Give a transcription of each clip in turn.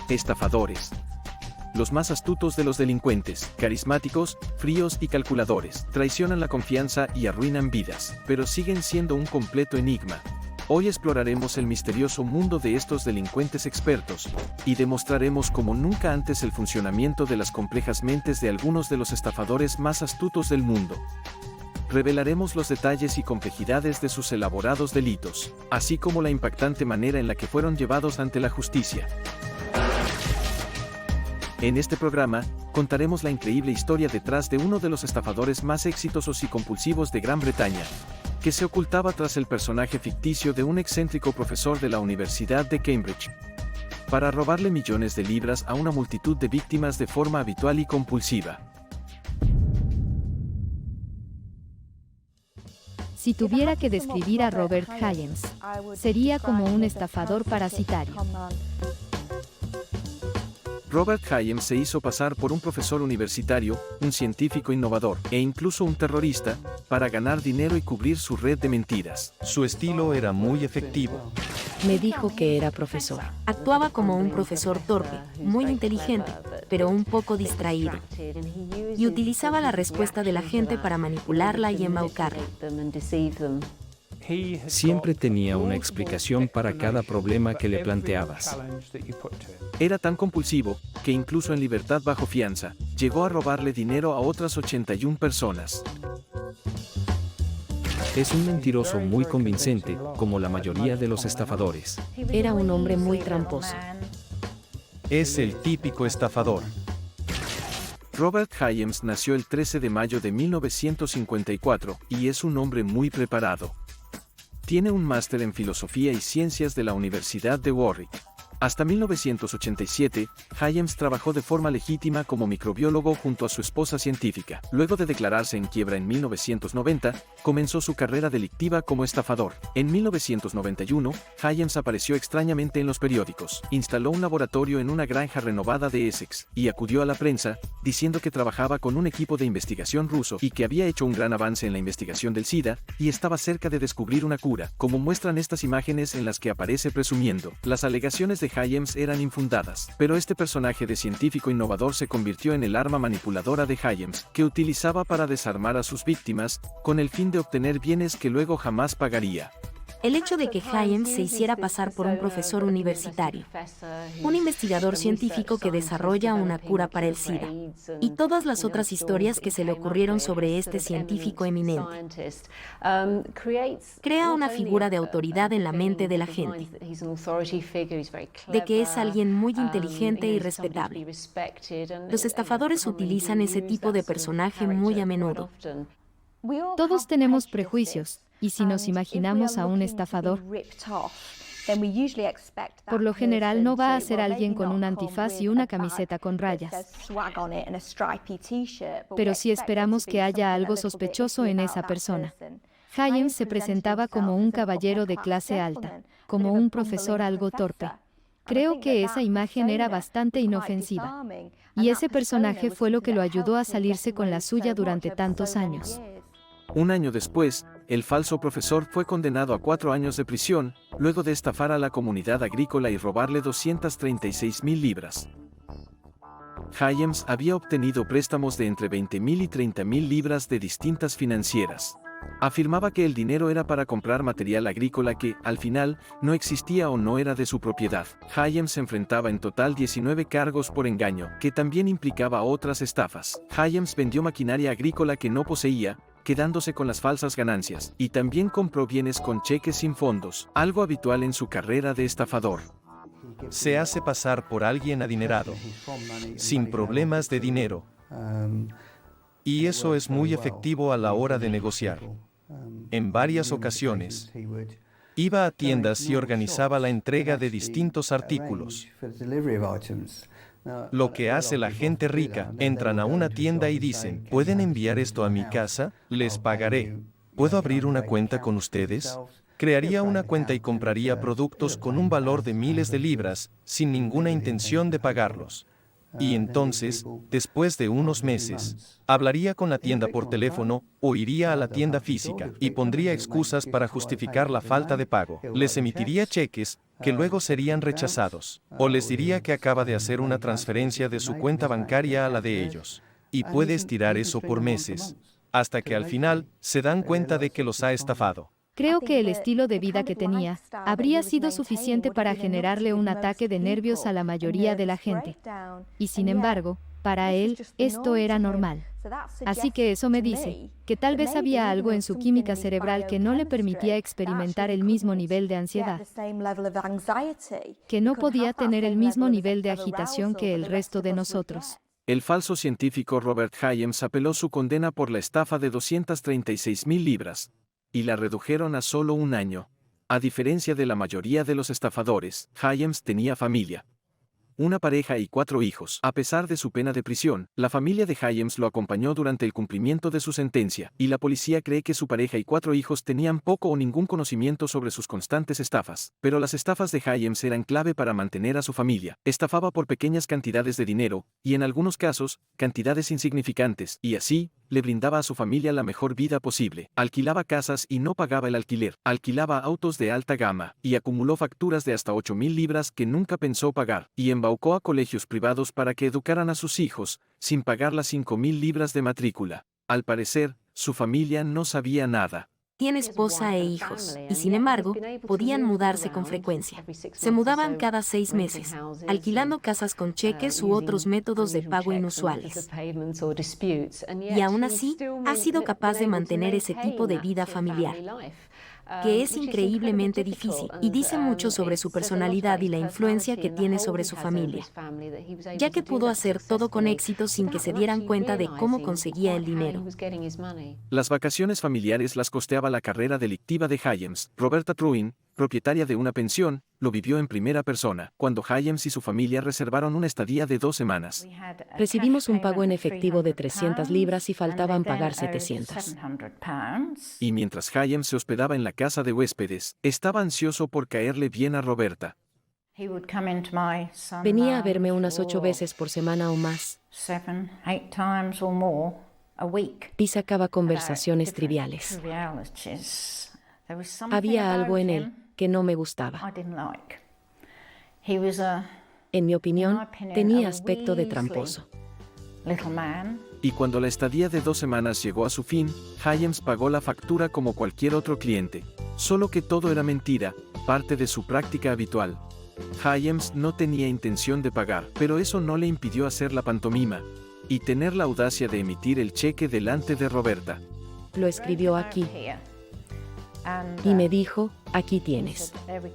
Estafadores. Los más astutos de los delincuentes, carismáticos, fríos y calculadores, traicionan la confianza y arruinan vidas, pero siguen siendo un completo enigma. Hoy exploraremos el misterioso mundo de estos delincuentes expertos, y demostraremos como nunca antes el funcionamiento de las complejas mentes de algunos de los estafadores más astutos del mundo. Revelaremos los detalles y complejidades de sus elaborados delitos, así como la impactante manera en la que fueron llevados ante la justicia. En este programa, contaremos la increíble historia detrás de uno de los estafadores más exitosos y compulsivos de Gran Bretaña, que se ocultaba tras el personaje ficticio de un excéntrico profesor de la Universidad de Cambridge, para robarle millones de libras a una multitud de víctimas de forma habitual y compulsiva. Si tuviera que describir a Robert Hyams, sería como un estafador parasitario. Robert Hyams se hizo pasar por un profesor universitario, un científico innovador, e incluso un terrorista, para ganar dinero y cubrir su red de mentiras. Su estilo era muy efectivo. Me dijo que era profesor. Actuaba como un profesor torpe, muy inteligente, pero un poco distraído. Y utilizaba la respuesta de la gente para manipularla y embaucarla. Siempre tenía una explicación para cada problema que le planteabas. Era tan compulsivo, que incluso en libertad bajo fianza, llegó a robarle dinero a otras 81 personas. Es un mentiroso muy convincente, como la mayoría de los estafadores. Era un hombre muy tramposo. Es el típico estafador. Robert Hyams nació el 13 de mayo de 1954, y es un hombre muy preparado. Tiene un máster en Filosofía y Ciencias de la Universidad de Warwick. Hasta 1987, Hyams trabajó de forma legítima como microbiólogo junto a su esposa científica. Luego de declararse en quiebra en 1990, comenzó su carrera delictiva como estafador. En 1991, Hyams apareció extrañamente en los periódicos, instaló un laboratorio en una granja renovada de Essex, y acudió a la prensa, diciendo que trabajaba con un equipo de investigación ruso y que había hecho un gran avance en la investigación del SIDA, y estaba cerca de descubrir una cura, como muestran estas imágenes en las que aparece presumiendo. Las alegaciones de Hyams eran infundadas, pero este personaje de científico innovador se convirtió en el arma manipuladora de Hyams, que utilizaba para desarmar a sus víctimas, con el fin de obtener bienes que luego jamás pagaría. El hecho de que Hyams se hiciera pasar por un profesor universitario, un investigador científico que desarrolla una cura para el SIDA, y todas las otras historias que se le ocurrieron sobre este científico eminente, crea una figura de autoridad en la mente de la gente, de que es alguien muy inteligente y respetable. Los estafadores utilizan ese tipo de personaje muy a menudo. Todos tenemos prejuicios, y si nos imaginamos a un estafador, por lo general no va a ser alguien con un antifaz y una camiseta con rayas. Pero sí esperamos que haya algo sospechoso en esa persona. Hyams se presentaba como un caballero de clase alta, como un profesor algo torpe. Creo que esa imagen era bastante inofensiva. Y ese personaje fue lo que lo ayudó a salirse con la suya durante tantos años. Un año después, el falso profesor fue condenado a 4 años de prisión, luego de estafar a la comunidad agrícola y robarle 236.000 libras. Hyams había obtenido préstamos de entre 20.000 y 30.000 libras de distintas financieras. Afirmaba que el dinero era para comprar material agrícola que, al final, no existía o no era de su propiedad. Hyams enfrentaba en total 19 cargos por engaño, que también implicaba otras estafas. Hyams vendió maquinaria agrícola que no poseía, quedándose con las falsas ganancias, y también compró bienes con cheques sin fondos, algo habitual en su carrera de estafador. Se hace pasar por alguien adinerado, sin problemas de dinero. Y eso es muy efectivo a la hora de negociar. En varias ocasiones, iba a tiendas y organizaba la entrega de distintos artículos. Lo que hace la gente rica, entran a una tienda y dicen, ¿pueden enviar esto a mi casa? Les pagaré. ¿Puedo abrir una cuenta con ustedes? Crearía una cuenta y compraría productos con un valor de miles de libras, sin ninguna intención de pagarlos. Y entonces, después de unos meses, hablaría con la tienda por teléfono o iría a la tienda física y pondría excusas para justificar la falta de pago. Les emitiría cheques, que luego serían rechazados, o les diría que acaba de hacer una transferencia de su cuenta bancaria a la de ellos. Y puede estirar eso por meses, hasta que al final se dan cuenta de que los ha estafado. Creo que el estilo de vida que tenía habría sido suficiente para generarle un ataque de nervios a la mayoría de la gente. Y sin embargo, para él, esto era normal. Así que eso me dice que tal vez había algo en su química cerebral que no le permitía experimentar el mismo nivel de ansiedad, que no podía tener el mismo nivel de agitación que el resto de nosotros. El falso científico Robert Hyams apeló su condena por la estafa de 236.000 libras, y la redujeron a solo un año. A diferencia de la mayoría de los estafadores, Hyams tenía familia. Una pareja y 4 hijos. A pesar de su pena de prisión, la familia de Hyams lo acompañó durante el cumplimiento de su sentencia, y la policía cree que su pareja y 4 hijos tenían poco o ningún conocimiento sobre sus constantes estafas. Pero las estafas de Hyams eran clave para mantener a su familia. Estafaba por pequeñas cantidades de dinero, y en algunos casos, cantidades insignificantes, y así, le brindaba a su familia la mejor vida posible. Alquilaba casas y no pagaba el alquiler. Alquilaba autos de alta gama, y acumuló facturas de hasta 8.000 libras que nunca pensó pagar, y embaucó a colegios privados para que educaran a sus hijos, sin pagar las 5.000 libras de matrícula. Al parecer, su familia no sabía nada. Tiene esposa e hijos, y sin embargo, podían mudarse con frecuencia. Se mudaban cada 6 meses, alquilando casas con cheques u otros métodos de pago inusuales. Y aún así, ha sido capaz de mantener ese tipo de vida familiar, que es increíblemente difícil, y dice mucho sobre su personalidad y la influencia que tiene sobre su familia, ya que pudo hacer todo con éxito sin que se dieran cuenta de cómo conseguía el dinero. Las vacaciones familiares las costeaba la carrera delictiva de Hyams. Roberta Truin, propietaria de una pensión, lo vivió en primera persona, cuando Hyams y su familia reservaron una estadía de 2 semanas. Recibimos un pago en efectivo de 300 libras y faltaban pagar 700. Y mientras Hyams se hospedaba en la casa de huéspedes, estaba ansioso por caerle bien a Roberta. Venía a verme unas 8 veces por semana o más. Y sacaba conversaciones triviales. Había algo en él que no me gustaba. En mi opinión, tenía aspecto de tramposo. Y cuando la estadía de 2 semanas llegó a su fin, Hyams pagó la factura como cualquier otro cliente. Solo que todo era mentira, parte de su práctica habitual. Hyams no tenía intención de pagar, pero eso no le impidió hacer la pantomima y tener la audacia de emitir el cheque delante de Roberta. Lo escribió aquí. Y me dijo, aquí tienes.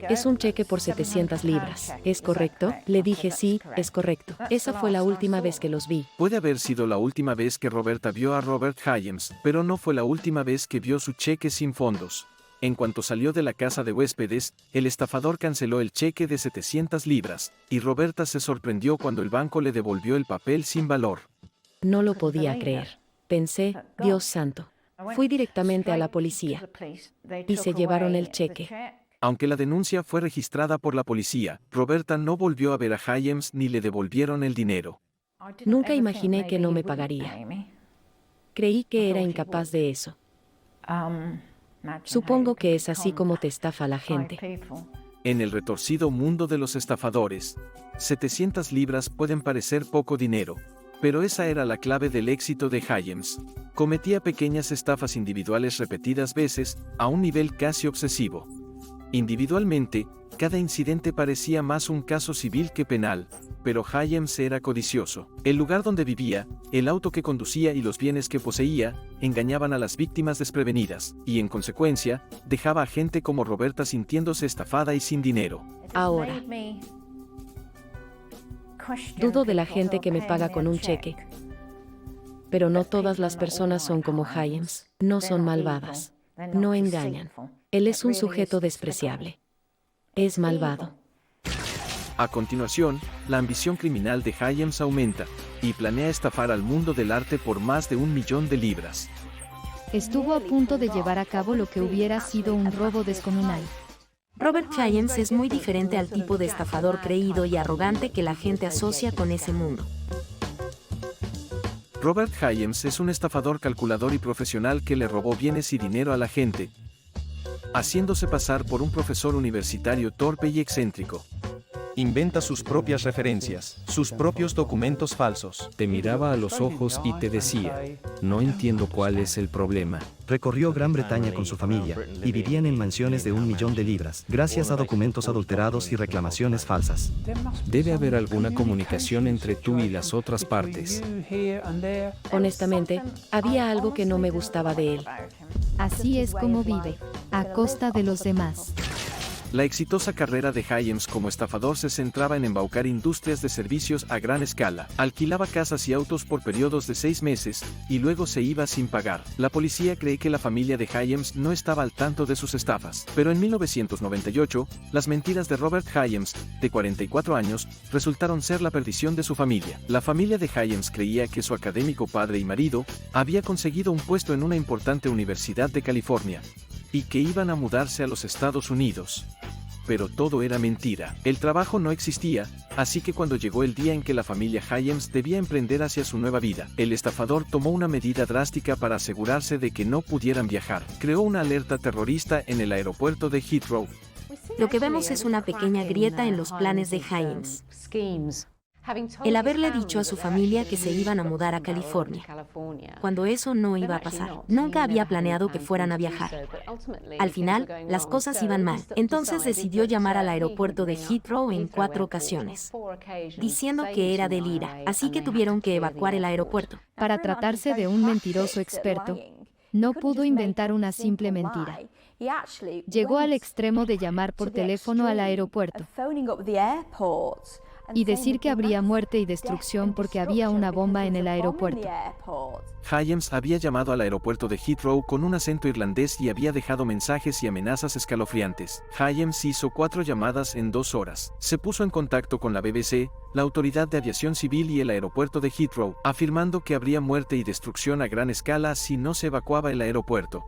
Es un cheque por 700 libras. ¿Es correcto? Le dije sí, es correcto. Esa fue la última vez que los vi. Puede haber sido la última vez que Roberta vio a Robert Hyams, pero no fue la última vez que vio su cheque sin fondos. En cuanto salió de la casa de huéspedes, el estafador canceló el cheque de 700 libras, y Roberta se sorprendió cuando el banco le devolvió el papel sin valor. No lo podía creer. Pensé, Dios santo. Fui directamente a la policía y se llevaron el cheque. Aunque la denuncia fue registrada por la policía, Roberta no volvió a ver a Hyams ni le devolvieron el dinero. Nunca imaginé que no me pagaría. Creí que era incapaz de eso. Supongo que es así como te estafa la gente. En el retorcido mundo de los estafadores, 700 libras pueden parecer poco dinero, pero esa era la clave del éxito de Hyams. Cometía pequeñas estafas individuales repetidas veces, a un nivel casi obsesivo. Individualmente, cada incidente parecía más un caso civil que penal, pero Hyams era codicioso. El lugar donde vivía, el auto que conducía y los bienes que poseía, engañaban a las víctimas desprevenidas, y en consecuencia, dejaba a gente como Roberta sintiéndose estafada y sin dinero. Ahora, dudo de la gente que me paga con un cheque. Pero no todas las personas son como Hyams. No son malvadas. No engañan. Él es un sujeto despreciable. Es malvado. A continuación, la ambición criminal de Hyams aumenta, y planea estafar al mundo del arte por más de 1 millón de libras. Estuvo a punto de llevar a cabo lo que hubiera sido un robo descomunal. Robert Hyams es muy diferente al tipo de estafador creído y arrogante que la gente asocia con ese mundo. Robert Hyams es un estafador calculador y profesional que le robó bienes y dinero a la gente, haciéndose pasar por un profesor universitario torpe y excéntrico. Inventa sus propias referencias, sus propios documentos falsos. Te miraba a los ojos y te decía, no entiendo cuál es el problema. Recorrió Gran Bretaña con su familia, y vivían en mansiones de 1 millón de libras, gracias a documentos adulterados y reclamaciones falsas. Debe haber alguna comunicación entre tú y las otras partes. Honestamente, había algo que no me gustaba de él. Así es como vive, a costa de los demás. La exitosa carrera de Hyams como estafador se centraba en embaucar industrias de servicios a gran escala. Alquilaba casas y autos por periodos de 6 meses, y luego se iba sin pagar. La policía cree que la familia de Hyams no estaba al tanto de sus estafas. Pero en 1998, las mentiras de Robert Hyams, de 44 años, resultaron ser la perdición de su familia. La familia de Hyams creía que su académico padre y marido había conseguido un puesto en una importante universidad de California, y que iban a mudarse a los Estados Unidos. Pero todo era mentira. El trabajo no existía, así que cuando llegó el día en que la familia Hyams debía emprender hacia su nueva vida, el estafador tomó una medida drástica para asegurarse de que no pudieran viajar. Creó una alerta terrorista en el aeropuerto de Heathrow. Lo que vemos es una pequeña grieta en los planes de Hyams. El haberle dicho a su familia que se iban a mudar a California, cuando eso no iba a pasar. Nunca había planeado que fueran a viajar. Al final, las cosas iban mal. Entonces decidió llamar al aeropuerto de Heathrow en 4 ocasiones, diciendo que era del IRA, así que tuvieron que evacuar el aeropuerto. Para tratarse de un mentiroso experto, no pudo inventar una simple mentira. Llegó al extremo de llamar por teléfono al aeropuerto y decir que habría muerte y destrucción porque había una bomba en el aeropuerto. Hyams había llamado al aeropuerto de Heathrow con un acento irlandés y había dejado mensajes y amenazas escalofriantes. Hyams hizo 4 llamadas en 2 horas. Se puso en contacto con la BBC, la Autoridad de Aviación Civil y el aeropuerto de Heathrow, afirmando que habría muerte y destrucción a gran escala si no se evacuaba el aeropuerto.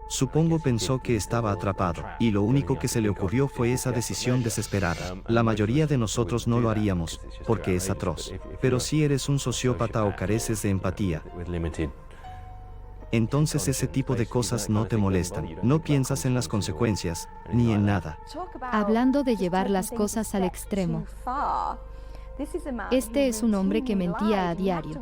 Supongo pensó que estaba atrapado, y lo único que se le ocurrió fue esa decisión desesperada. La mayoría de nosotros no lo haríamos, porque es atroz. Pero si eres un sociópata o careces de empatía, entonces ese tipo de cosas no te molestan. No piensas en las consecuencias, ni en nada. Hablando de llevar las cosas al extremo, este es un hombre que mentía a diario.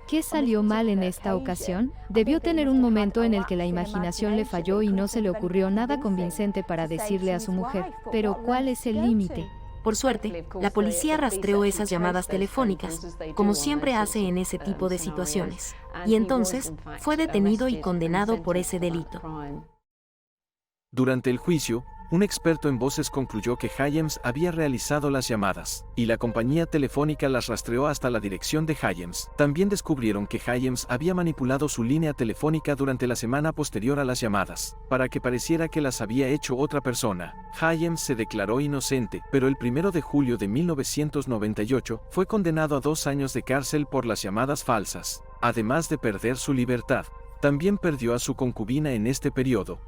¿Qué salió mal en esta ocasión? Debió tener un momento en el que la imaginación le falló y no se le ocurrió nada convincente para decirle a su mujer. Pero ¿cuál es el límite? Por suerte, la policía rastreó esas llamadas telefónicas, como siempre hace en ese tipo de situaciones, y entonces fue detenido y condenado por ese delito. Durante el juicio, un experto en voces concluyó que Hyams había realizado las llamadas, y la compañía telefónica las rastreó hasta la dirección de Hyams. También descubrieron que Hyams había manipulado su línea telefónica durante la semana posterior a las llamadas, para que pareciera que las había hecho otra persona. Hyams se declaró inocente, pero el 1 de julio de 1998 fue condenado a 2 años de cárcel por las llamadas falsas. Además de perder su libertad, también perdió a su concubina en este periodo,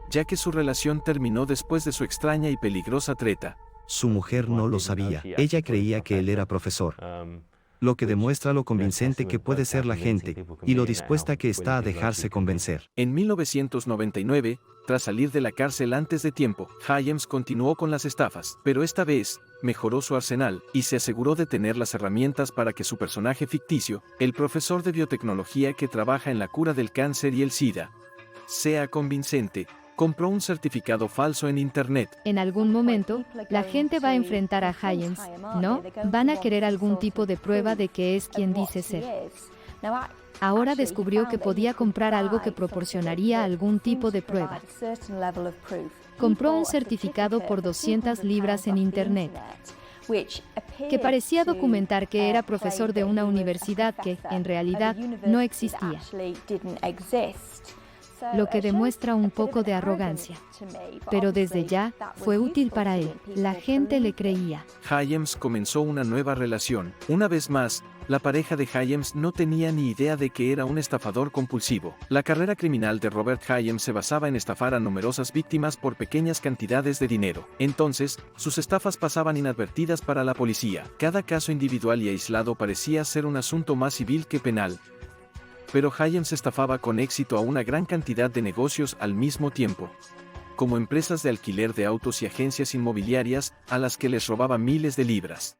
ya que su relación terminó después de su extraña y peligrosa treta. Su mujer no lo sabía. Ella creía que él era profesor. Lo que demuestra lo convincente que puede ser la gente, y lo dispuesta que está a dejarse convencer. En 1999, tras salir de la cárcel antes de tiempo, Hyams continuó con las estafas, pero esta vez, mejoró su arsenal, y se aseguró de tener las herramientas para que su personaje ficticio, el profesor de biotecnología que trabaja en la cura del cáncer y el SIDA, sea convincente. Compró un certificado falso en Internet. En algún momento, la gente va a enfrentar a Hyams, ¿no? Van a querer algún tipo de prueba de que es quien dice ser. Ahora descubrió que podía comprar algo que proporcionaría algún tipo de prueba. Compró un certificado por 200 libras en Internet, que parecía documentar que era profesor de una universidad que, en realidad, no existía, lo que demuestra un poco de arrogancia. Pero desde ya, fue útil para él. La gente le creía. Hyams comenzó una nueva relación. Una vez más, la pareja de Hyams no tenía ni idea de que era un estafador compulsivo. La carrera criminal de Robert Hyams se basaba en estafar a numerosas víctimas por pequeñas cantidades de dinero. Entonces, sus estafas pasaban inadvertidas para la policía. Cada caso individual y aislado parecía ser un asunto más civil que penal. Pero Hyams estafaba con éxito a una gran cantidad de negocios al mismo tiempo, como empresas de alquiler de autos y agencias inmobiliarias a las que les robaba miles de libras.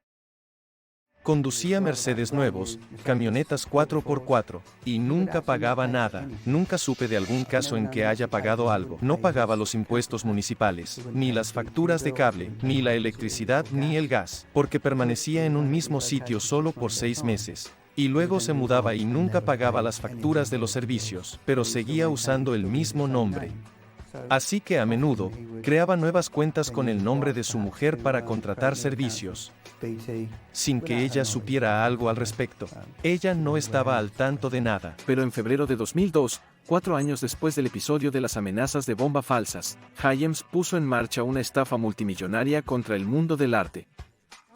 Conducía Mercedes nuevos, camionetas 4x4, y nunca pagaba nada. Nunca supe de algún caso en que haya pagado algo. No pagaba los impuestos municipales, ni las facturas de cable, ni la electricidad, ni el gas, porque permanecía en un mismo sitio solo por 6 meses. Y luego se mudaba y nunca pagaba las facturas de los servicios, pero seguía usando el mismo nombre. Así que a menudo, creaba nuevas cuentas con el nombre de su mujer para contratar servicios, sin que ella supiera algo al respecto. Ella no estaba al tanto de nada. Pero en febrero de 2002, 4 años después del episodio de las amenazas de bomba falsas, Hyams puso en marcha una estafa multimillonaria contra el mundo del arte.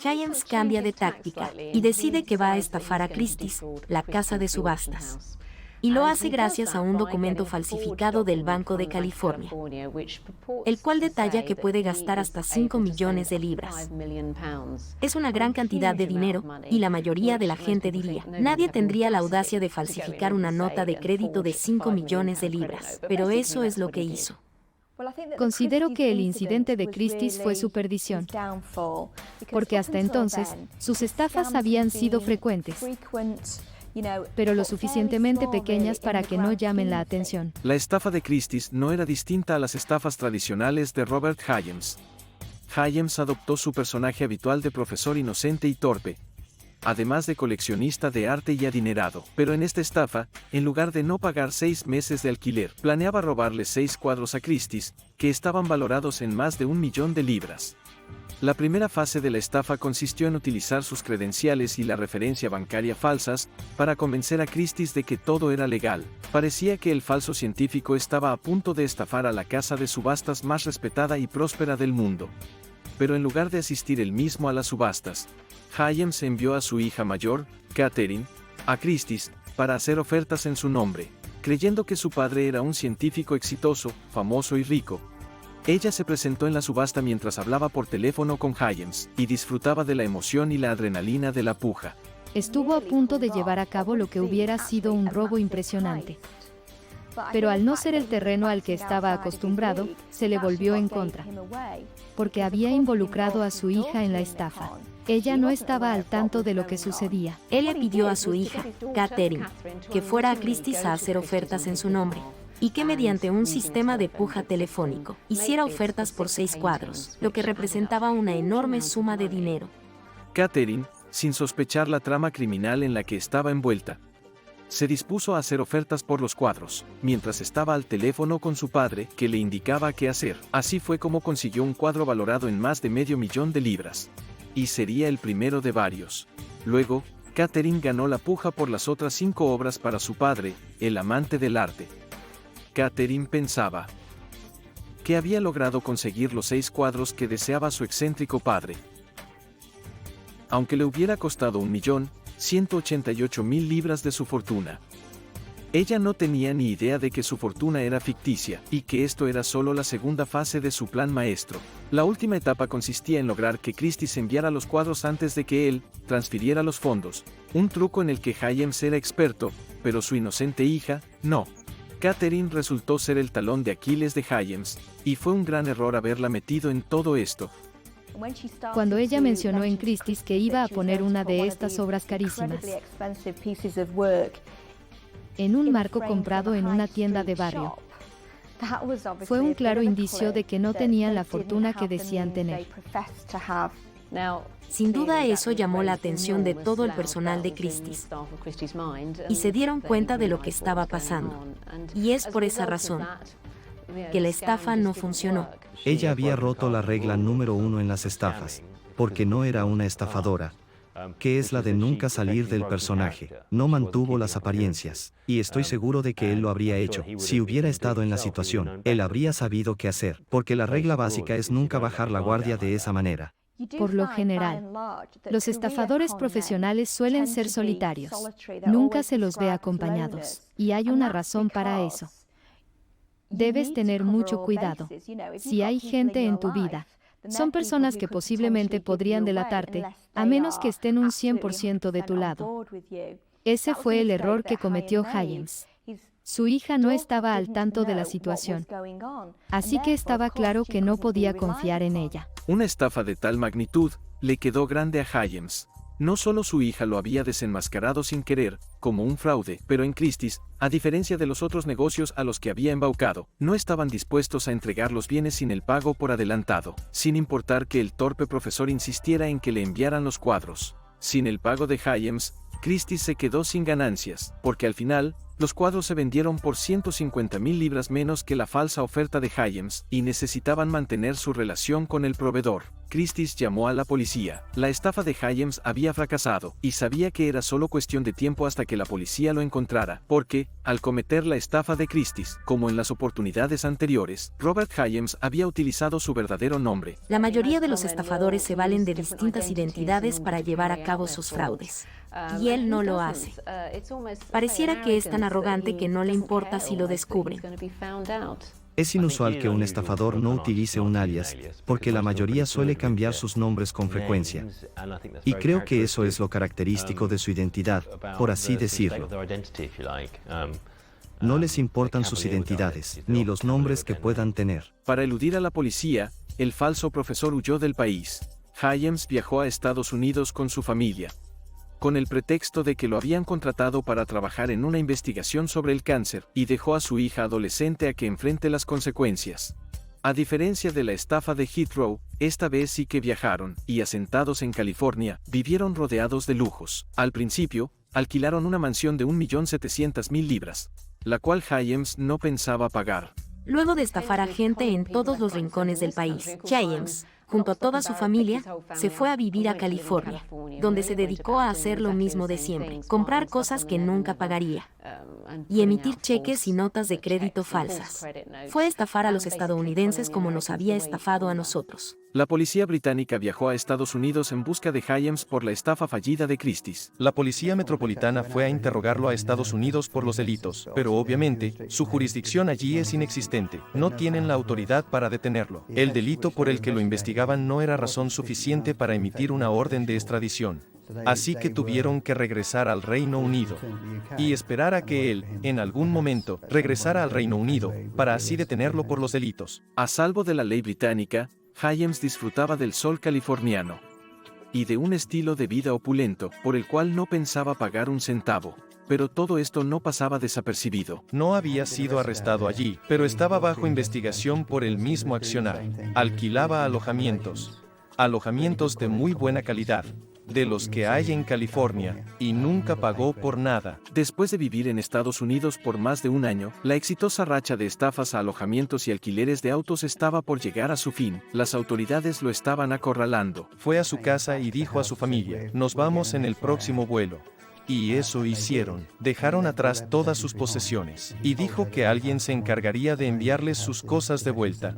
Hyams cambia de táctica y decide que va a estafar a Christie's, la casa de subastas. Y lo hace gracias a un documento falsificado del Banco de California, el cual detalla que puede gastar hasta 5 millones de libras. Es una gran cantidad de dinero, y la mayoría de la gente diría, nadie tendría la audacia de falsificar una nota de crédito de 5 millones de libras, pero eso es lo que hizo. Considero que el incidente de Christie's fue su perdición, porque hasta entonces, sus estafas habían sido frecuentes, pero lo suficientemente pequeñas para que no llamen la atención. La estafa de Christie's no era distinta a las estafas tradicionales de Robert Hyams. Hyams adoptó su personaje habitual de profesor inocente y torpe, además de coleccionista de arte y adinerado. Pero en esta estafa, en lugar de no pagar 6 meses de alquiler, planeaba robarle 6 cuadros a Christie's, que estaban valorados en más de 1 millón de libras. La primera fase de la estafa consistió en utilizar sus credenciales y la referencia bancaria falsas para convencer a Christie's de que todo era legal. Parecía que el falso científico estaba a punto de estafar a la casa de subastas más respetada y próspera del mundo. Pero en lugar de asistir él mismo a las subastas, Hyams envió a su hija mayor, Catherine, a Christie's para hacer ofertas en su nombre, creyendo que su padre era un científico exitoso, famoso y rico. Ella se presentó en la subasta mientras hablaba por teléfono con Hyams, y disfrutaba de la emoción y la adrenalina de la puja. Estuvo a punto de llevar a cabo lo que hubiera sido un robo impresionante. Pero al no ser el terreno al que estaba acostumbrado, se le volvió en contra, porque había involucrado a su hija en la estafa. Ella no estaba al tanto de lo que sucedía. Él le pidió a su hija, Catherine, que fuera a Christie's a hacer ofertas en su nombre, y que mediante un sistema de puja telefónico, hiciera ofertas por 6 cuadros, lo que representaba una enorme suma de dinero. Catherine, sin sospechar la trama criminal en la que estaba envuelta, se dispuso a hacer ofertas por los cuadros, mientras estaba al teléfono con su padre, que le indicaba qué hacer. Así fue como consiguió un cuadro valorado en más de medio millón de libras. Y sería el primero de varios. Luego, Catherine ganó la puja por las otras 5 obras para su padre, el amante del arte. Catherine pensaba que había logrado conseguir los 6 cuadros que deseaba su excéntrico padre. Aunque le hubiera costado 1.188.000 libras de su fortuna. Ella no tenía ni idea de que su fortuna era ficticia, y que esto era solo la segunda fase de su plan maestro. La última etapa consistía en lograr que Christie's enviara los cuadros antes de que él transfiriera los fondos, un truco en el que Hyams era experto, pero su inocente hija, no. Catherine resultó ser el talón de Aquiles de Hyams, y fue un gran error haberla metido en todo esto. Cuando ella mencionó en Christie's que iba a poner una de estas obras carísimas en un marco comprado en una tienda de barrio, fue un claro indicio de que no tenían la fortuna que decían tener. Sin duda eso llamó la atención de todo el personal de Christie's, y se dieron cuenta de lo que estaba pasando. Y es por esa razón que la estafa no funcionó. Ella había roto la regla número 1 en las estafas, porque no era una estafadora, que es la de nunca salir del personaje. No mantuvo las apariencias, y estoy seguro de que él lo habría hecho. Si hubiera estado en la situación, él habría sabido qué hacer, porque la regla básica es nunca bajar la guardia de esa manera. Por lo general, los estafadores profesionales suelen ser solitarios. Nunca se los ve acompañados, y hay una razón para eso. Debes tener mucho cuidado. Si hay gente en tu vida, son personas que posiblemente podrían delatarte, a menos que estén un 100% de tu lado. Ese fue el error que cometió Hyams. Su hija no estaba al tanto de la situación, así que estaba claro que no podía confiar en ella. Una estafa de tal magnitud le quedó grande a Hyams. No solo su hija lo había desenmascarado sin querer, como un fraude, pero en Christie's, a diferencia de los otros negocios a los que había embaucado, no estaban dispuestos a entregar los bienes sin el pago por adelantado, sin importar que el torpe profesor insistiera en que le enviaran los cuadros. Sin el pago de Hyams, Christie's se quedó sin ganancias, porque al final, los cuadros se vendieron por 150,000 libras menos que la falsa oferta de Hyams, y necesitaban mantener su relación con el proveedor. Christie's llamó a la policía. La estafa de Hyams había fracasado, y sabía que era solo cuestión de tiempo hasta que la policía lo encontrara, porque, al cometer la estafa de Christie's, como en las oportunidades anteriores, Robert Hyams había utilizado su verdadero nombre. La mayoría de los estafadores se valen de distintas identidades para llevar a cabo sus fraudes. Y él no lo hace. Pareciera que es tan arrogante que no le importa si lo descubren. Es inusual que un estafador no utilice un alias, porque la mayoría suele cambiar sus nombres con frecuencia. Y creo que eso es lo característico de su identidad, por así decirlo. No les importan sus identidades, ni los nombres que puedan tener. Para eludir a la policía, el falso profesor huyó del país. Hyams viajó a Estados Unidos con su familia, con el pretexto de que lo habían contratado para trabajar en una investigación sobre el cáncer, y dejó a su hija adolescente a que enfrente las consecuencias. A diferencia de la estafa de Heathrow, esta vez sí que viajaron, y asentados en California, vivieron rodeados de lujos. Al principio, alquilaron una mansión de 1.700.000 libras, la cual Hyams no pensaba pagar. Luego de estafar a gente en todos los rincones del país, Hyams, junto a toda su familia, se fue a vivir a California, donde se dedicó a hacer lo mismo de siempre, comprar cosas que nunca pagaría y emitir cheques y notas de crédito falsas. Fue a estafar a los estadounidenses como nos había estafado a nosotros. La policía británica viajó a Estados Unidos en busca de Hyams por la estafa fallida de Christie's. La policía metropolitana fue a interrogarlo a Estados Unidos por los delitos, pero obviamente, su jurisdicción allí es inexistente. No tienen la autoridad para detenerlo. El delito por el que lo investigaban no era razón suficiente para emitir una orden de extradición. Así que tuvieron que regresar al Reino Unido y esperar a que él, en algún momento, regresara al Reino Unido, para así detenerlo por los delitos. A salvo de la ley británica, Hyams disfrutaba del sol californiano y de un estilo de vida opulento, por el cual no pensaba pagar un centavo. Pero todo esto no pasaba desapercibido. No había sido arrestado allí, pero estaba bajo investigación por el mismo accionar. Alquilaba alojamientos de muy buena calidad, de los que hay en California, y nunca pagó por nada. Después de vivir en Estados Unidos por más de un año, la exitosa racha de estafas a alojamientos y alquileres de autos estaba por llegar a su fin. Las autoridades lo estaban acorralando. Fue a su casa y dijo a su familia: "Nos vamos en el próximo vuelo". Y eso hicieron. Dejaron atrás todas sus posesiones, y dijo que alguien se encargaría de enviarles sus cosas de vuelta.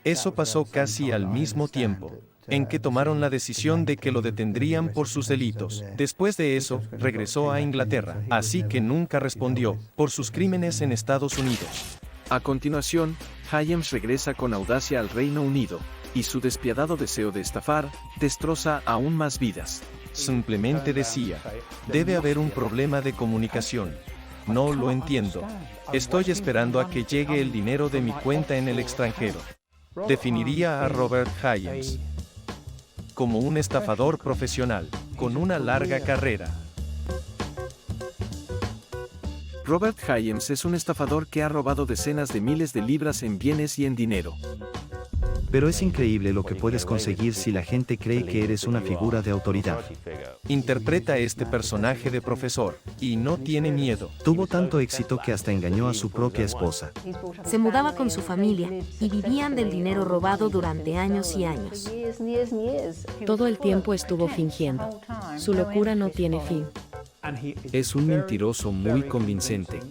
Eso pasó casi al mismo tiempo en que tomaron la decisión de que lo detendrían por sus delitos. Después de eso, regresó a Inglaterra, así que nunca respondió por sus crímenes en Estados Unidos. A continuación, Hyams regresa con audacia al Reino Unido, y su despiadado deseo de estafar destroza aún más vidas. Simplemente decía: "Debe haber un problema de comunicación. No lo entiendo. Estoy esperando a que llegue el dinero de mi cuenta en el extranjero". Definiría a Robert Hyams como un estafador profesional, con una larga carrera. Robert Hyams es un estafador que ha robado decenas de miles de libras en bienes y en dinero. Pero es increíble lo que puedes conseguir si la gente cree que eres una figura de autoridad. Interpreta este personaje de profesor, y no tiene miedo. Tuvo tanto éxito que hasta engañó a su propia esposa. Se mudaba con su familia y vivían del dinero robado durante años y años. Todo el tiempo estuvo fingiendo. Su locura no tiene fin. Es un mentiroso muy convincente.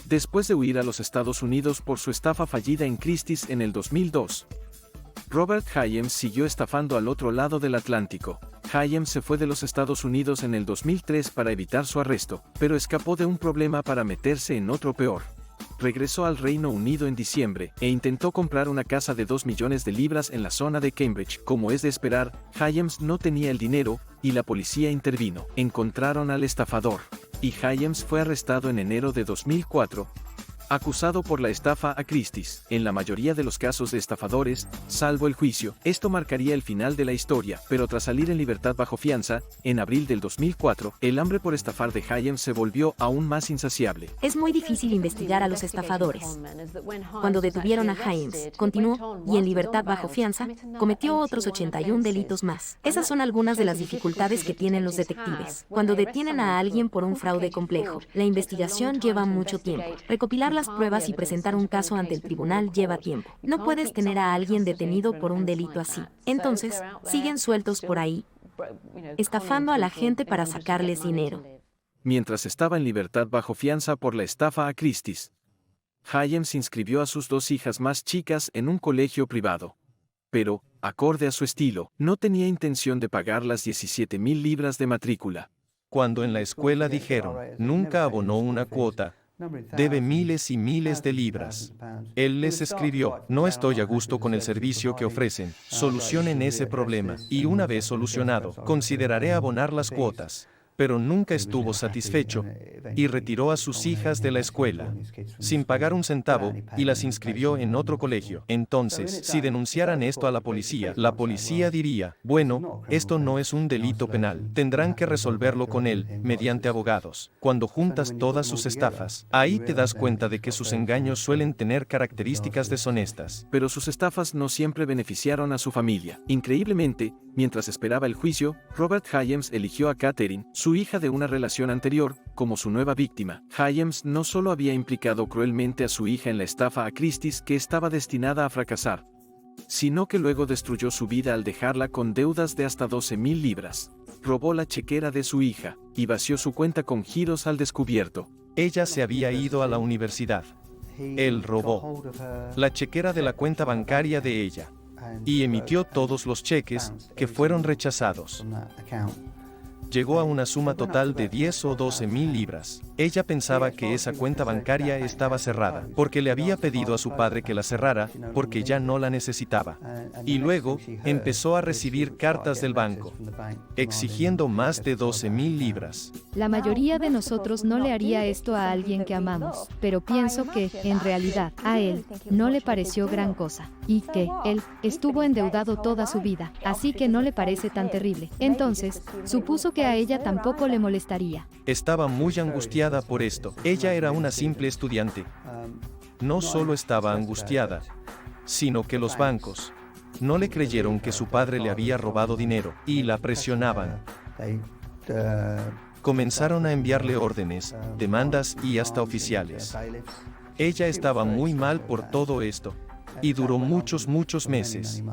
Después de huir a los Estados Unidos por su estafa fallida en Christie's en el 2002, Robert Hyams siguió estafando al otro lado del Atlántico. Hyams se fue de los Estados Unidos en el 2003 para evitar su arresto, pero escapó de un problema para meterse en otro peor. Regresó al Reino Unido en diciembre, e intentó comprar una casa de 2 millones de libras en la zona de Cambridge. Como es de esperar, Hyams no tenía el dinero, y la policía intervino. Encontraron al estafador, y Hyams fue arrestado en enero de 2004, acusado por la estafa a Christie's. En la mayoría de los casos de estafadores, salvo el juicio, esto marcaría el final de la historia, pero tras salir en libertad bajo fianza, en abril del 2004, el hambre por estafar de Hyams se volvió aún más insaciable. Es muy difícil investigar a los estafadores. Cuando detuvieron a Hyams, continuó, y en libertad bajo fianza, cometió otros 81 delitos más. Esas son algunas de las dificultades que tienen los detectives. Cuando detienen a alguien por un fraude complejo, la investigación lleva mucho tiempo. Recopilar las pruebas y presentar un caso ante el tribunal lleva tiempo. No puedes tener a alguien detenido por un delito así. Entonces, siguen sueltos por ahí, estafando a la gente para sacarles dinero. Mientras estaba en libertad bajo fianza por la estafa a Christie's, Hyams inscribió a sus 2 hijas más chicas en un colegio privado. Pero, acorde a su estilo, no tenía intención de pagar las 17,000 libras de matrícula. Cuando en la escuela dijeron, nunca abonó una cuota, debe miles y miles de libras. Él les escribió, no estoy a gusto con el servicio que ofrecen, solucionen ese problema, y una vez solucionado, consideraré abonar las cuotas. Pero nunca estuvo satisfecho, y retiró a sus hijas de la escuela, sin pagar un centavo, y las inscribió en otro colegio. Entonces, si denunciaran esto a la policía diría, bueno, esto no es un delito penal, tendrán que resolverlo con él, mediante abogados. Cuando juntas todas sus estafas, ahí te das cuenta de que sus engaños suelen tener características deshonestas. Pero sus estafas no siempre beneficiaron a su familia. Increíblemente, mientras esperaba el juicio, Robert Hyams eligió a Catherine, su hija de una relación anterior, como su nueva víctima. Hyams no solo había implicado cruelmente a su hija en la estafa a Christie's que estaba destinada a fracasar, sino que luego destruyó su vida al dejarla con deudas de hasta 12,000 libras. Robó la chequera de su hija, y vació su cuenta con giros al descubierto. Ella se había ido a la universidad. Él robó la chequera de la cuenta bancaria de ella, y emitió todos los cheques, que fueron rechazados. Llegó a una suma total de 10 o 12,000 libras. Ella pensaba que esa cuenta bancaria estaba cerrada, porque le había pedido a su padre que la cerrara, porque ya no la necesitaba. Y luego, empezó a recibir cartas del banco, exigiendo más de 12,000 libras. La mayoría de nosotros no le haría esto a alguien que amamos, pero pienso que, en realidad, a él no le pareció gran cosa, y que él estuvo endeudado toda su vida, así que no le parece tan terrible. Entonces, supuso que a ella tampoco le molestaría. Estaba muy angustiada por esto. Ella era una simple estudiante. No solo estaba angustiada, sino que los bancos no le creyeron que su padre le había robado dinero, y la presionaban. Comenzaron a enviarle órdenes, demandas y hasta oficiales. Ella estaba muy mal por todo esto, y duró muchos meses.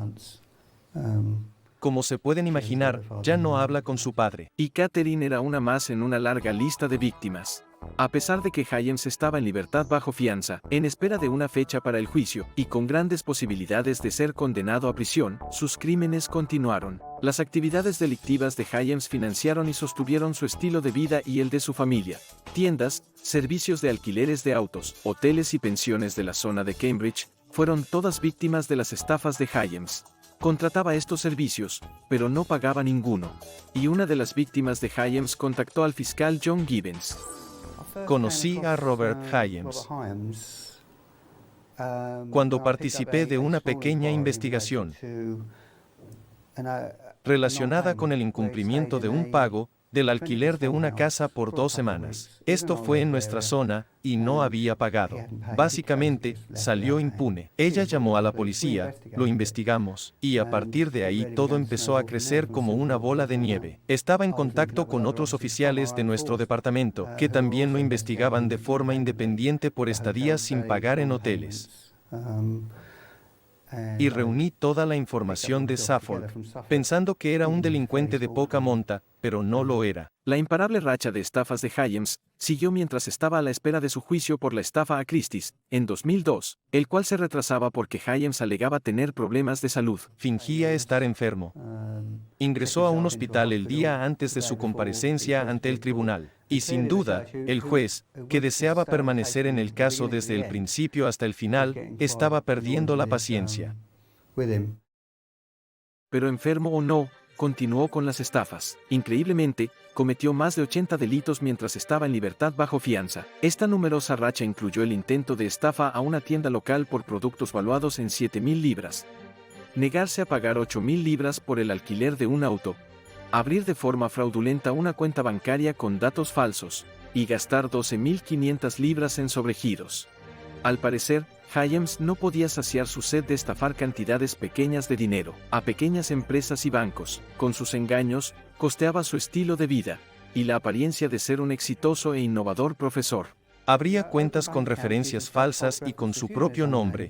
Como se pueden imaginar, ya no habla con su padre. Y Catherine era una más en una larga lista de víctimas. A pesar de que Hyams estaba en libertad bajo fianza, en espera de una fecha para el juicio, y con grandes posibilidades de ser condenado a prisión, sus crímenes continuaron. Las actividades delictivas de Hyams financiaron y sostuvieron su estilo de vida y el de su familia. Tiendas, servicios de alquileres de autos, hoteles y pensiones de la zona de Cambridge, fueron todas víctimas de las estafas de Hyams. Contrataba estos servicios, pero no pagaba ninguno. Y una de las víctimas de Hyams contactó al fiscal John Gibbons. Conocí a Robert Hyams cuando participé de una pequeña investigación relacionada con el incumplimiento de un pago del alquiler de una casa por 2 semanas. Esto fue en nuestra zona, y no había pagado. Básicamente, salió impune. Ella llamó a la policía, lo investigamos, y a partir de ahí todo empezó a crecer como una bola de nieve. Estaba en contacto con otros oficiales de nuestro departamento, que también lo investigaban de forma independiente por estadías sin pagar en hoteles. Y reuní toda la información de Suffolk, pensando que era un delincuente de poca monta, pero no lo era. La imparable racha de estafas de Hyams siguió mientras estaba a la espera de su juicio por la estafa a Christie's, en 2002, el cual se retrasaba porque Hyams alegaba tener problemas de salud. Fingía estar enfermo. Ingresó a un hospital el día antes de su comparecencia ante el tribunal. Y sin duda, el juez, que deseaba permanecer en el caso desde el principio hasta el final, estaba perdiendo la paciencia. Pero enfermo o no, continuó con las estafas. Increíblemente, cometió más de 80 delitos mientras estaba en libertad bajo fianza. Esta numerosa racha incluyó el intento de estafa a una tienda local por productos valuados en 7.000 libras, negarse a pagar 8.000 libras por el alquiler de un auto, abrir de forma fraudulenta una cuenta bancaria con datos falsos, y gastar 12.500 libras en sobregiros. Al parecer, Hyams no podía saciar su sed de estafar cantidades pequeñas de dinero a pequeñas empresas y bancos. Con sus engaños, costeaba su estilo de vida y la apariencia de ser un exitoso e innovador profesor. Abría cuentas con referencias falsas y con su propio nombre,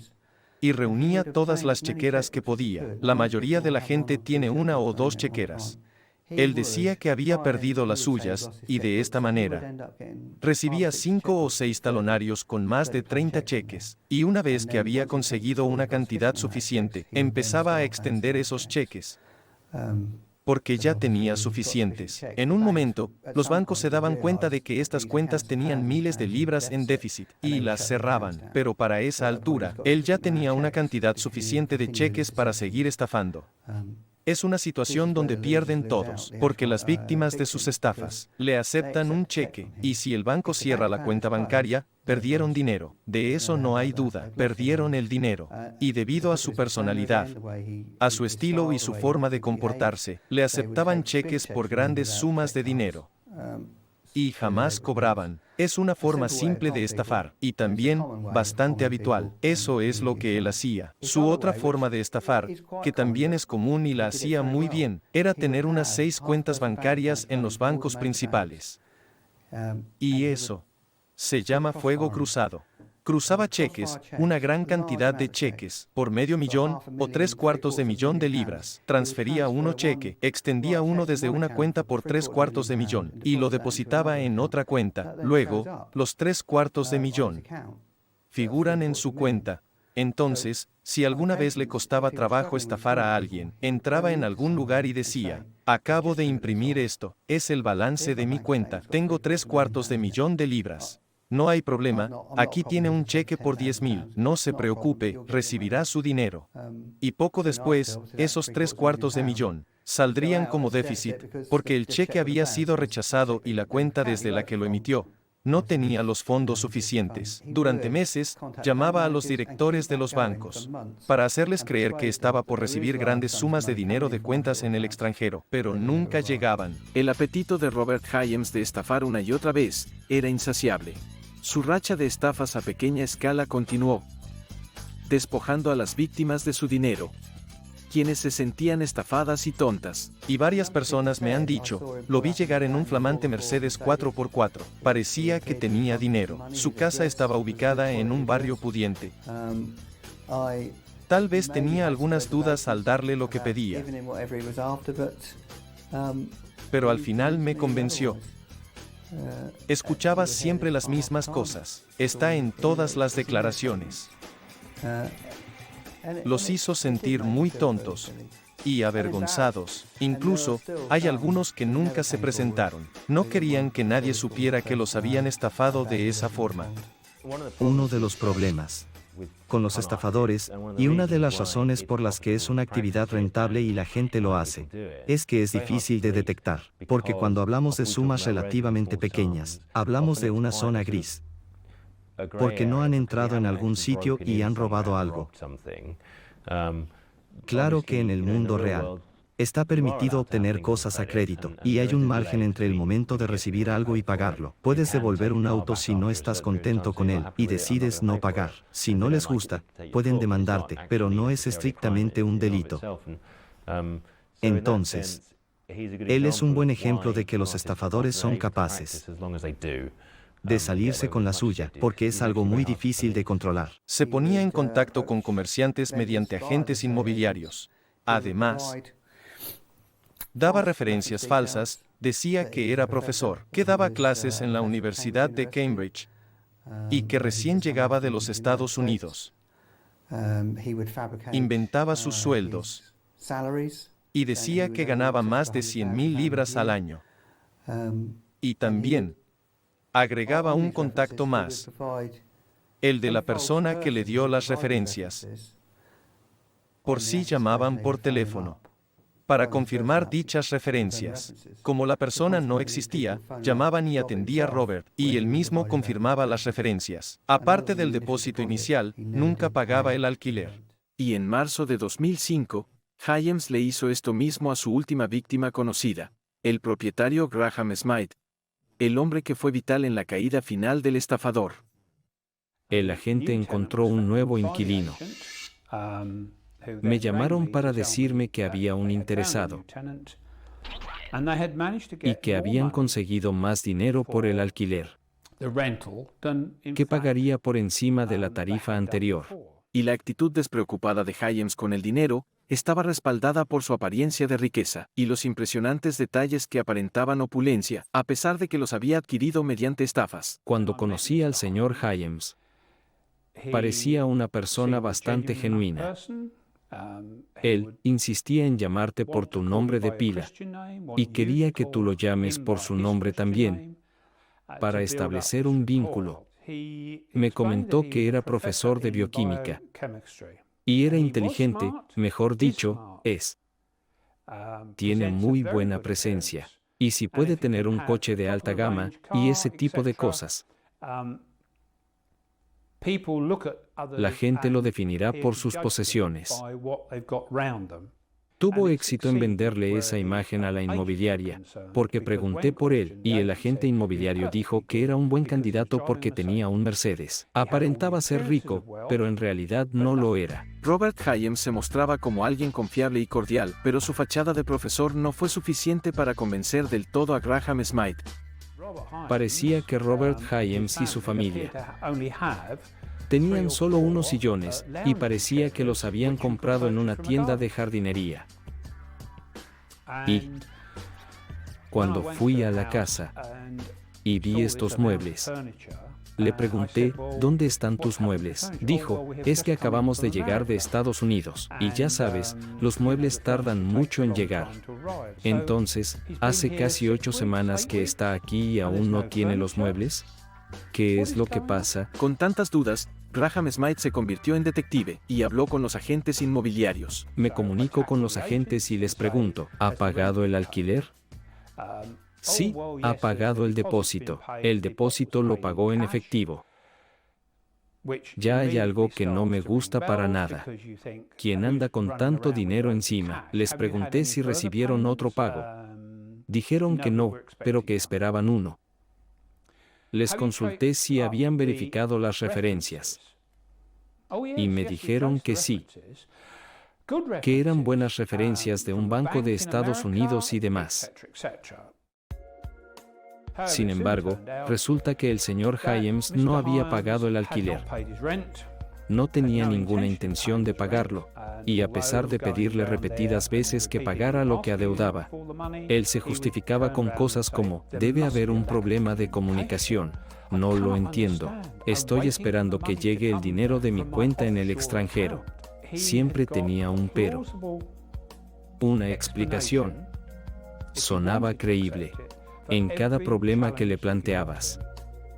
y reunía todas las chequeras que podía. La mayoría de la gente tiene una o dos chequeras. Él decía que había perdido las suyas, y de esta manera recibía 5 o 6 talonarios con más de 30 cheques, y una vez que había conseguido una cantidad suficiente, empezaba a extender esos cheques, porque ya tenía suficientes. En un momento, los bancos se daban cuenta de que estas cuentas tenían miles de libras en déficit, y las cerraban, pero para esa altura, él ya tenía una cantidad suficiente de cheques para seguir estafando. Es una situación donde pierden todos, porque las víctimas de sus estafas le aceptan un cheque, y si el banco cierra la cuenta bancaria, perdieron dinero. De eso no hay duda, perdieron el dinero. Y debido a su personalidad, a su estilo y su forma de comportarse, le aceptaban cheques por grandes sumas de dinero. Y jamás cobraban. Es una forma simple de estafar, y también bastante habitual. Eso es lo que él hacía. Su otra forma de estafar, que también es común y la hacía muy bien, era tener unas 6 cuentas bancarias en los bancos principales. Y eso se llama fuego cruzado. Cruzaba cheques, una gran cantidad de cheques, por $500,000 o 3/4 de libras. Transfería uno cheque, extendía uno desde una cuenta por 3/4 y lo depositaba en otra cuenta. Luego, los 3/4 figuran en su cuenta. Entonces, si alguna vez le costaba trabajo estafar a alguien, entraba en algún lugar y decía: acabo de imprimir esto, es el balance de mi cuenta, tengo 3/4 de libras. No hay problema, aquí tiene un cheque por 10.000, no se preocupe, recibirá su dinero. Y poco después, esos 3/4 saldrían como déficit, porque el cheque había sido rechazado y la cuenta desde la que lo emitió no tenía los fondos suficientes. Durante meses, llamaba a los directores de los bancos para hacerles creer que estaba por recibir grandes sumas de dinero de cuentas en el extranjero, pero nunca llegaban. El apetito de Robert Hyams de estafar una y otra vez era insaciable. Su racha de estafas a pequeña escala continuó, despojando a las víctimas de su dinero, quienes se sentían estafadas y tontas. Y varias personas me han dicho, lo vi llegar en un flamante Mercedes 4x4, parecía que tenía dinero. Su casa estaba ubicada en un barrio pudiente. Tal vez tenía algunas dudas al darle lo que pedía, pero al final me convenció. Escuchaba siempre las mismas cosas. Está en todas las declaraciones. Los hizo sentir muy tontos y avergonzados. Incluso, hay algunos que nunca se presentaron. No querían que nadie supiera que los habían estafado de esa forma. Uno de los problemas con los estafadores, y una de las razones por las que es una actividad rentable y la gente lo hace, es que es difícil de detectar, porque cuando hablamos de sumas relativamente pequeñas, hablamos de una zona gris, porque no han entrado en algún sitio y han robado algo. Claro que en el mundo real, está permitido obtener cosas a crédito, y hay un margen entre el momento de recibir algo y pagarlo. Puedes devolver un auto si no estás contento con él, y decides no pagar. Si no les gusta, pueden demandarte, pero no es estrictamente un delito. Entonces, él es un buen ejemplo de que los estafadores son capaces de salirse con la suya, porque es algo muy difícil de controlar. Se ponía en contacto con comerciantes mediante agentes inmobiliarios. Además, daba referencias falsas, decía que era profesor, que daba clases en la Universidad de Cambridge y que recién llegaba de los Estados Unidos. Inventaba sus sueldos y decía que ganaba más de 100.000 libras al año. Y también agregaba un contacto más, el de la persona que le dio las referencias. Por si llamaban por teléfono. para confirmar dichas referencias. Como la persona no existía, llamaban y atendía a Robert, y él mismo confirmaba las referencias. Aparte del depósito inicial, nunca pagaba el alquiler. Y en marzo de 2005, Hyams le hizo esto mismo a su última víctima conocida, el propietario Graham Smythe, el hombre que fue vital en la caída final del estafador. El agente encontró un nuevo inquilino. Me llamaron para decirme que había un interesado y que habían conseguido más dinero por el alquiler, que pagaría por encima de la tarifa anterior. Y la actitud despreocupada de Hyams con el dinero estaba respaldada por su apariencia de riqueza y los impresionantes detalles que aparentaban opulencia, a pesar de que los había adquirido mediante estafas. Cuando conocí al señor Hyams, parecía una persona bastante genuina. Él insistía en llamarte por tu nombre de pila y quería que tú lo llames por su nombre también, para establecer un vínculo. Me comentó que era profesor de bioquímica y era inteligente, mejor dicho, tiene muy buena presencia. Y si puede tener un coche de alta gama y ese tipo de cosas, la gente lo definirá por sus posesiones. Tuvo éxito en venderle esa imagen a la inmobiliaria, porque pregunté por él y el agente inmobiliario dijo que era un buen candidato porque tenía un Mercedes. Aparentaba ser rico, pero en realidad no lo era. Robert Hyams se mostraba como alguien confiable y cordial, pero su fachada de profesor no fue suficiente para convencer del todo a Graham Smythe. Parecía que Robert Hyams y su familia tenían solo unos sillones y parecía que los habían comprado en una tienda de jardinería. Y cuando fui a la casa y vi estos muebles, le pregunté, ¿dónde están tus muebles? Dijo, es que acabamos de llegar de Estados Unidos, y ya sabes, los muebles tardan mucho en llegar. Entonces, ¿hace casi 8 semanas que está aquí y aún no tiene los muebles? ¿Qué es lo que pasa? Con tantas dudas, Graham Smythe se convirtió en detective y habló con los agentes inmobiliarios. Me comunico con los agentes y les pregunto, ¿ha pagado el alquiler? Sí, ha pagado el depósito. El depósito lo pagó en efectivo. Ya hay algo que no me gusta para nada. ¿Quién anda con tanto dinero encima? Les pregunté si recibieron otro pago. Dijeron que no, pero que esperaban uno. Les consulté si habían verificado las referencias. Y me dijeron que sí, que eran buenas referencias de un banco de Estados Unidos y demás. Sin embargo, resulta que el señor Hyams no había pagado el alquiler. No tenía ninguna intención de pagarlo, y a pesar de pedirle repetidas veces que pagara lo que adeudaba, él se justificaba con cosas como, debe haber un problema de comunicación, no lo entiendo, estoy esperando que llegue el dinero de mi cuenta en el extranjero. Siempre tenía un pero. Una explicación. Sonaba creíble en cada problema que le planteabas.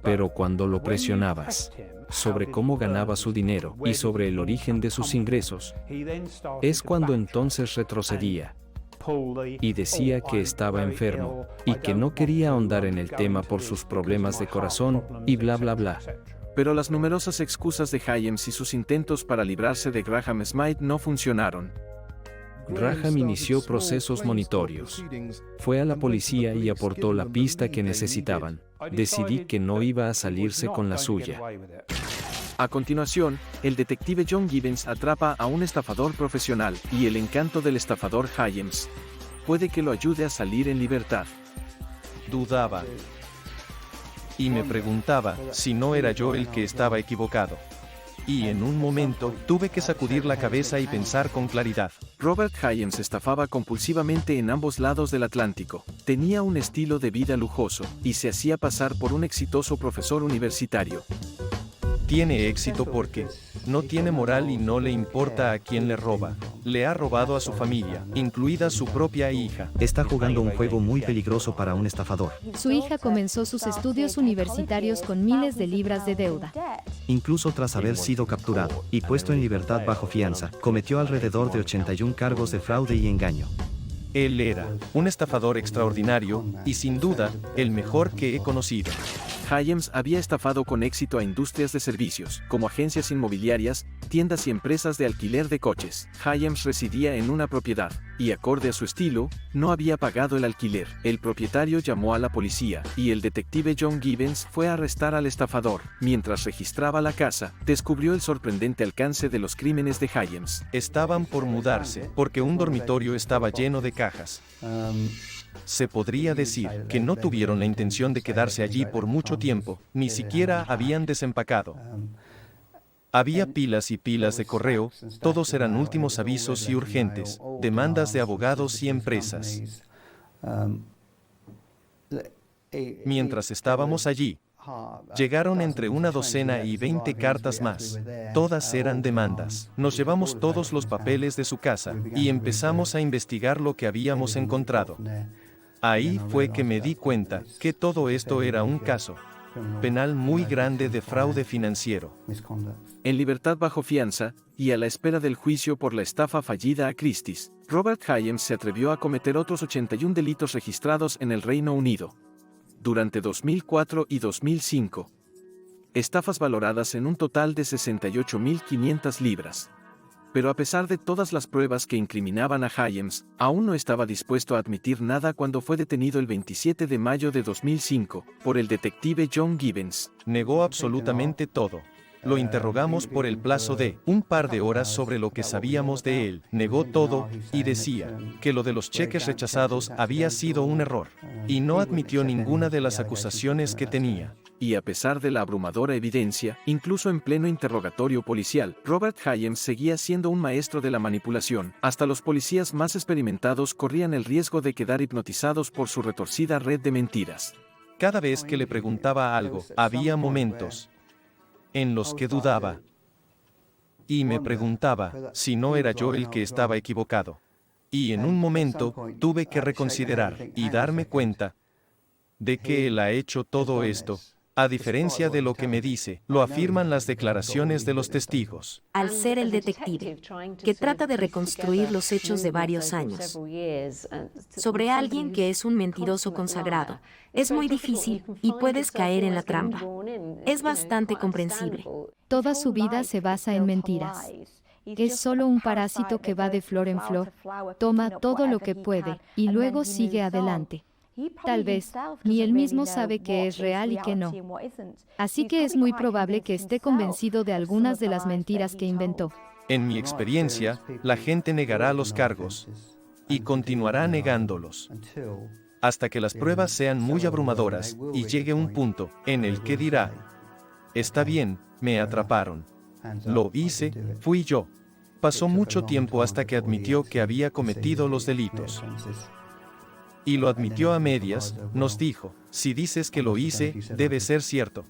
Pero cuando lo presionabas sobre cómo ganaba su dinero y sobre el origen de sus ingresos, es cuando entonces retrocedía y decía que estaba enfermo y que no quería ahondar en el tema por sus problemas de corazón y bla bla bla. Pero las numerosas excusas de Hyams y sus intentos para librarse de Graham Smythe no funcionaron. Graham inició procesos monitorios. Fue a la policía y aportó la pista que necesitaban. Decidí que no iba a salirse con la suya. A continuación, el detective John Gibbons atrapa a un estafador profesional y el encanto del estafador Hyams puede que lo ayude a salir en libertad. Dudaba. Y me preguntaba si no era yo el que estaba equivocado. Y en un momento tuve que sacudir la cabeza y pensar con claridad. Robert Hyams estafaba compulsivamente en ambos lados del Atlántico. Tenía un estilo de vida lujoso y se hacía pasar por un exitoso profesor universitario. Tiene éxito porque no tiene moral y no le importa a quién le roba. Le ha robado a su familia, incluida su propia hija. Está jugando un juego muy peligroso para un estafador. Su hija comenzó sus estudios universitarios con miles de libras de deuda. Incluso tras haber sido capturado y puesto en libertad bajo fianza, cometió alrededor de 81 cargos de fraude y engaño. Él era un estafador extraordinario y sin duda el mejor que he conocido. Hyams había estafado con éxito a industrias de servicios, como agencias inmobiliarias, tiendas y empresas de alquiler de coches. Hyams residía en una propiedad, y acorde a su estilo, no había pagado el alquiler. El propietario llamó a la policía, y el detective John Gibbons fue a arrestar al estafador. Mientras registraba la casa, descubrió el sorprendente alcance de los crímenes de Hyams. Estaban por mudarse, porque un dormitorio estaba lleno de cajas. Se podría decir que no tuvieron la intención de quedarse allí por mucho tiempo, ni siquiera habían desempacado. Había pilas y pilas de correo, todos eran últimos avisos y urgentes, demandas de abogados y empresas. Mientras estábamos allí, llegaron entre una docena y 20 cartas más. Todas eran demandas. Nos llevamos todos los papeles de su casa y empezamos a investigar lo que habíamos encontrado. Ahí fue que me di cuenta que todo esto era un caso penal muy grande de fraude financiero. En libertad bajo fianza, y a la espera del juicio por la estafa fallida a Christie's, Robert Hyams se atrevió a cometer otros 81 delitos registrados en el Reino Unido. Durante 2004 y 2005. Estafas valoradas en un total de 68.500 libras. Pero a pesar de todas las pruebas que incriminaban a Hyams, aún no estaba dispuesto a admitir nada cuando fue detenido el 27 de mayo de 2005, por el detective John Gibbons. Negó absolutamente todo. Lo interrogamos por el plazo de un par de horas sobre lo que sabíamos de él. Negó todo, y decía que lo de los cheques rechazados había sido un error, y no admitió ninguna de las acusaciones que tenía. Y a pesar de la abrumadora evidencia, incluso en pleno interrogatorio policial, Robert Hyams seguía siendo un maestro de la manipulación. Hasta los policías más experimentados corrían el riesgo de quedar hipnotizados por su retorcida red de mentiras. Cada vez que le preguntaba algo, había momentos en los que dudaba y me preguntaba si no era yo el que estaba equivocado. Y en un momento tuve que reconsiderar y darme cuenta de que él ha hecho todo esto. A diferencia de lo que me dice, lo afirman las declaraciones de los testigos. Al ser el detective, que trata de reconstruir los hechos de varios años, sobre alguien que es un mentiroso consagrado, es muy difícil y puedes caer en la trampa. Es bastante comprensible. Toda su vida se basa en mentiras. Es solo un parásito que va de flor en flor, toma todo lo que puede y luego sigue adelante. Tal vez, ni él mismo sabe qué es real y qué no. Así que es muy probable que esté convencido de algunas de las mentiras que inventó. En mi experiencia, la gente negará los cargos y continuará negándolos hasta que las pruebas sean muy abrumadoras y llegue un punto en el que dirá: está bien, me atraparon. Lo hice, fui yo. Pasó mucho tiempo hasta que admitió que había cometido los delitos. Y lo admitió a medias, nos dijo: si dices que lo hice, debe ser cierto.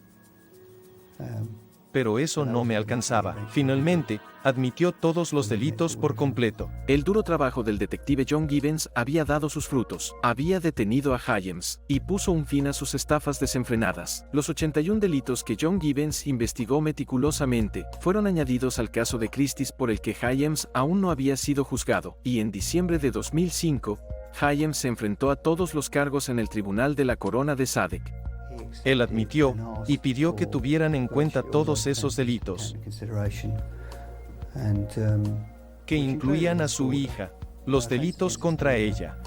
Pero eso no me alcanzaba. Finalmente, admitió todos los delitos por completo. El duro trabajo del detective John Gibbons había dado sus frutos. Había detenido a Hyams y puso un fin a sus estafas desenfrenadas. Los 81 delitos que John Gibbons investigó meticulosamente fueron añadidos al caso de Christie's por el que Hyams aún no había sido juzgado, y en diciembre de 2005, Hyams se enfrentó a todos los cargos en el Tribunal de la Corona de Sadek. Él admitió y pidió que tuvieran en cuenta todos esos delitos, que incluían a su hija, los delitos contra ella,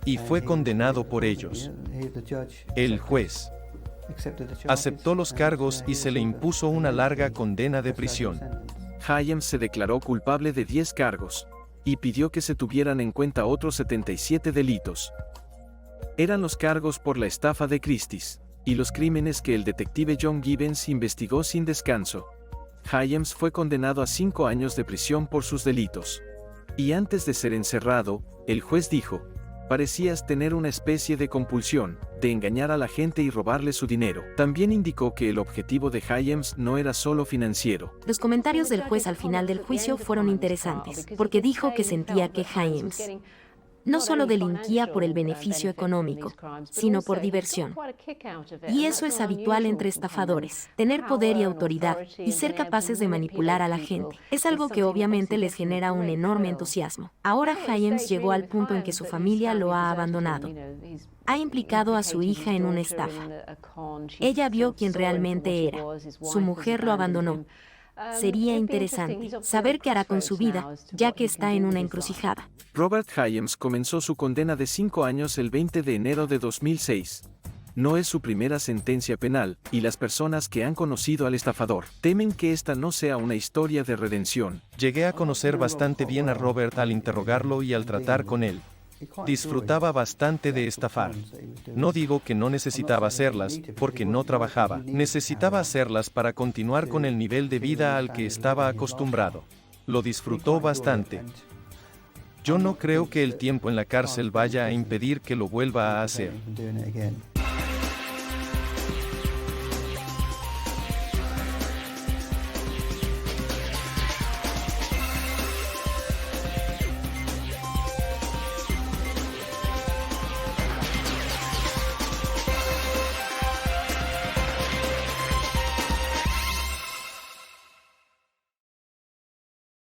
y fue condenado por ellos. El juez aceptó los cargos y se le impuso una larga condena de prisión. Hyams se declaró culpable de 10 cargos y pidió que se tuvieran en cuenta otros 77 delitos. Eran los cargos por la estafa de Christie's y los crímenes que el detective John Gibbons investigó sin descanso. Hyams fue condenado a 5 años de prisión por sus delitos. Y antes de ser encerrado, el juez dijo: parecías tener una especie de compulsión, de engañar a la gente y robarle su dinero. También indicó que el objetivo de Hyams no era solo financiero. Los comentarios del juez al final del juicio fueron interesantes, porque dijo que sentía que Hyams No solo delinquía por el beneficio económico, sino por diversión. Y eso es habitual entre estafadores. Tener poder y autoridad y ser capaces de manipular a la gente es algo que obviamente les genera un enorme entusiasmo. Ahora Hyams llegó al punto en que su familia lo ha abandonado. Ha implicado a su hija en una estafa. Ella vio quién realmente era. Su mujer lo abandonó. Sería interesante saber qué hará con su vida, ya que está en una encrucijada. Robert Hyams comenzó su condena de 5 años el 20 de enero de 2006. No es su primera sentencia penal, y las personas que han conocido al estafador temen que esta no sea una historia de redención. Llegué a conocer bastante bien a Robert al interrogarlo y al tratar con él. Disfrutaba bastante de estafar. No digo que no necesitaba hacerlas, porque no trabajaba. Necesitaba hacerlas para continuar con el nivel de vida al que estaba acostumbrado. Lo disfrutó bastante. Yo no creo que el tiempo en la cárcel vaya a impedir que lo vuelva a hacer.